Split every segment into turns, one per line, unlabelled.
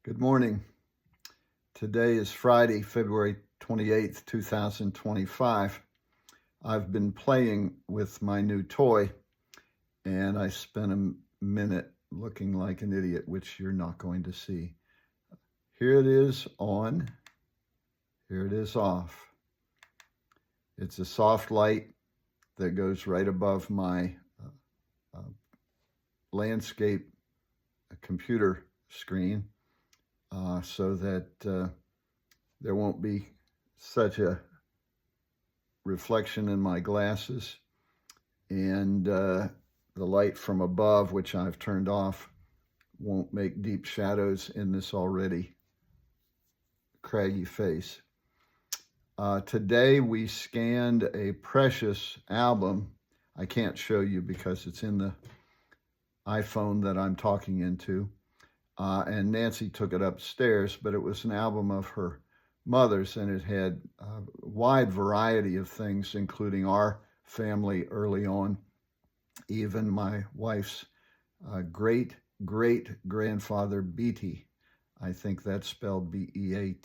Good morning. Today is Friday, February 28th, 2025. I've been playing with my new toy, and I spent a minute looking like an idiot, which you're not going to see. Here it is on, here it is off. It's a soft light that goes right above my landscape computer screen. So that there won't be such a reflection in my glasses, and the light from above, which I've turned off, won't make deep shadows in this already craggy face. Today we scanned a precious album. I can't show you because it's in the iPhone that I'm talking into. And Nancy took it upstairs, but it was an album of her mother's, and it had a wide variety of things, including our family early on, even my wife's great-great-grandfather, Beattie. I think that's spelled Beattie.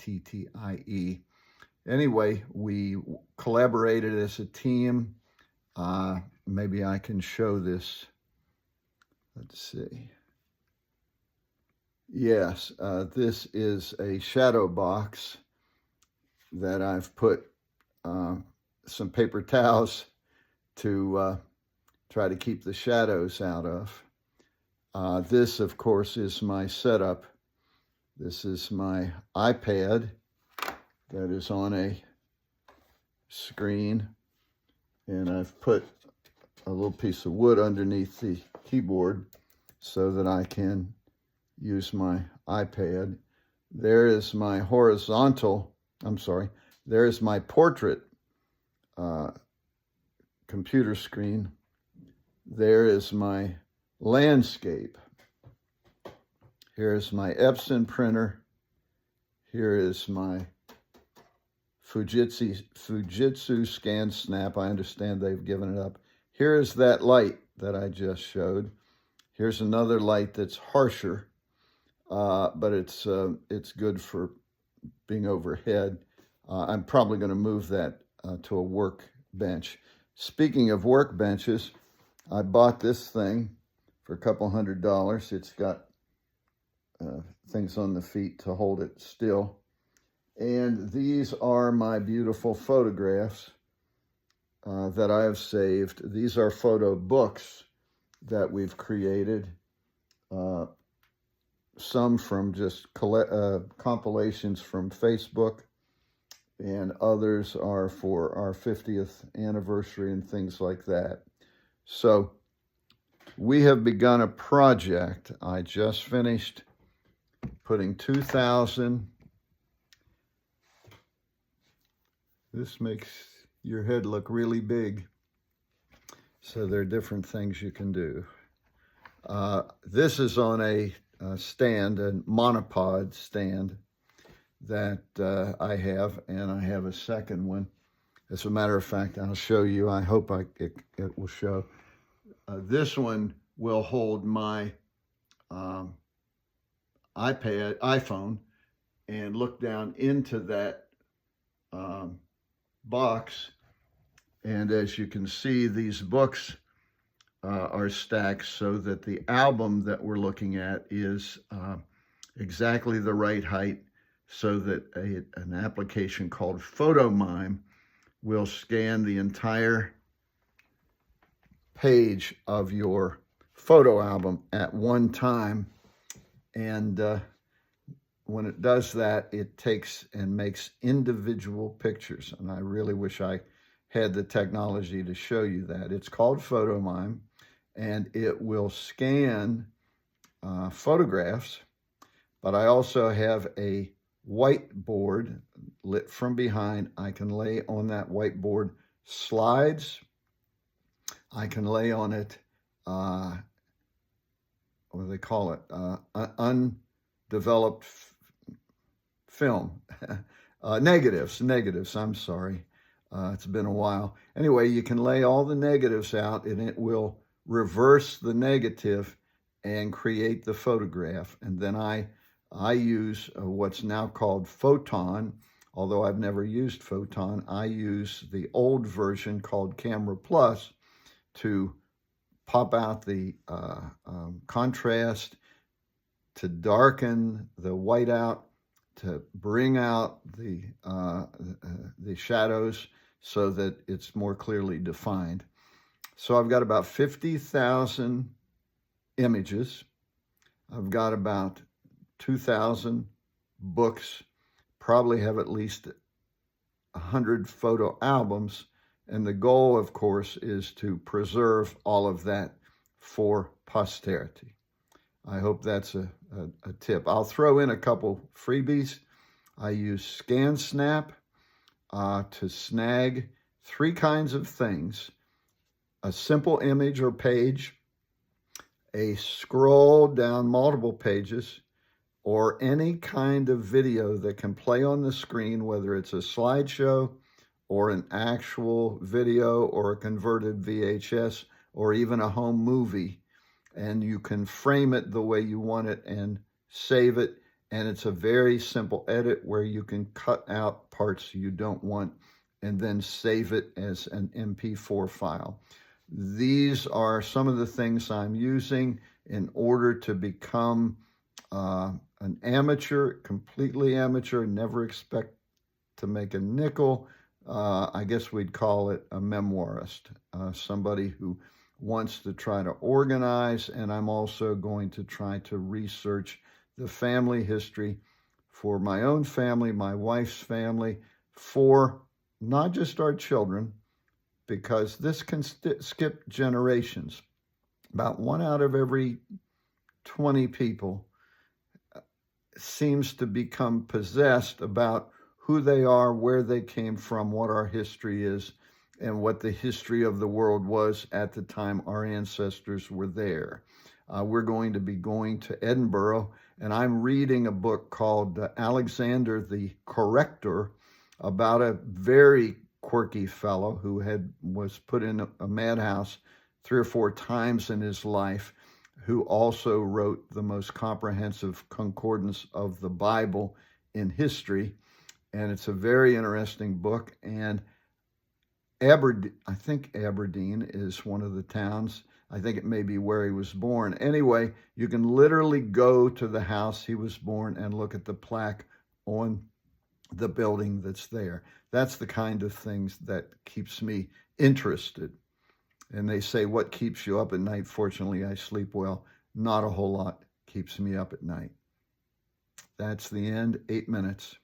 Anyway, we collaborated as a team. Maybe I can show this. Let's see. Yes, this is a shadow box that I've put some paper towels to try to keep the shadows out of. This, of course, is my setup. This is my iPad that is on a screen, and I've put a little piece of wood underneath the keyboard so that I can use my iPad. There is my there is my portrait computer screen. There is my landscape. Here is my Epson printer. Here is my Fujitsu ScanSnap. I understand they've given it up. Here is that light that I just showed. Here's another light that's harsher. But it's good for being overhead. I'm probably going to move that to a workbench. Speaking of workbenches, I bought this thing for a couple $100. It's got things on the feet to hold it still. And these are my beautiful photographs that I have saved. These are photo books that we've created. Some from just compilations from Facebook, and others are for our 50th anniversary and things like that. So we have begun a project. I just finished putting 2,000. This makes your head look really big. So there are different things you can do. This is on a stand, a monopod stand that I have, and I have a second one. As a matter of fact, I'll show you. I hope it will show. This one will hold my iPhone, and look down into that box. And as you can see, these books are stacked so that the album that we're looking at is exactly the right height, so that an application called PhotoMime will scan the entire page of your photo album at one time. And when it does that, it takes and makes individual pictures. And I really wish I had the technology to show you that. It's called PhotoMime, and it will scan photographs, but I also have a whiteboard lit from behind. I can lay on that whiteboard slides. I can lay on it, what do they call it? Undeveloped film. Negatives, I'm sorry. It's been a while. Anyway, you can lay all the negatives out, and it will reverse the negative and create the photograph. And then I I use what's now called Photon. Although I've never used Photon, I use the old version called Camera Plus to pop out the contrast, to darken the whiteout, to bring out the shadows so that it's more clearly defined. So I've got about 50,000 images. I've got about 2,000 books, probably have at least 100 photo albums. And the goal, of course, is to preserve all of that for posterity. I hope that's a tip. I'll throw in a couple freebies. I use ScanSnap to snag 3 kinds of things: a simple image or page, a scroll down multiple pages, or any kind of video that can play on the screen, whether it's a slideshow or an actual video or a converted VHS or even a home movie. And you can frame it the way you want it and save it. And it's a very simple edit where you can cut out parts you don't want and then save it as an MP4 file. These are some of the things I'm using in order to become an amateur, completely amateur, never expect to make a nickel. I guess we'd call it a memoirist, somebody who wants to try to organize, and I'm also going to try to research the family history for my own family, my wife's family, for not just our children, because this can skip generations. About 1 out of every 20 people seems to become possessed about who they are, where they came from, what our history is, and what the history of the world was at the time our ancestors were there. We're going to be going to Edinburgh, and I'm reading a book called Alexander the Corrector, about a very quirky fellow who was put in a madhouse 3 or 4 times in his life, who also wrote the most comprehensive concordance of the Bible in history. And it's a very interesting book. And I think Aberdeen is one of the towns. I think it may be where he was born. Anyway, you can literally go to the house he was born and look at the plaque on the building that's there. That's the kind of things that keeps me interested. And they say, what keeps you up at night? Fortunately, I sleep well. Not a whole lot keeps me up at night. That's the end. 8 minutes.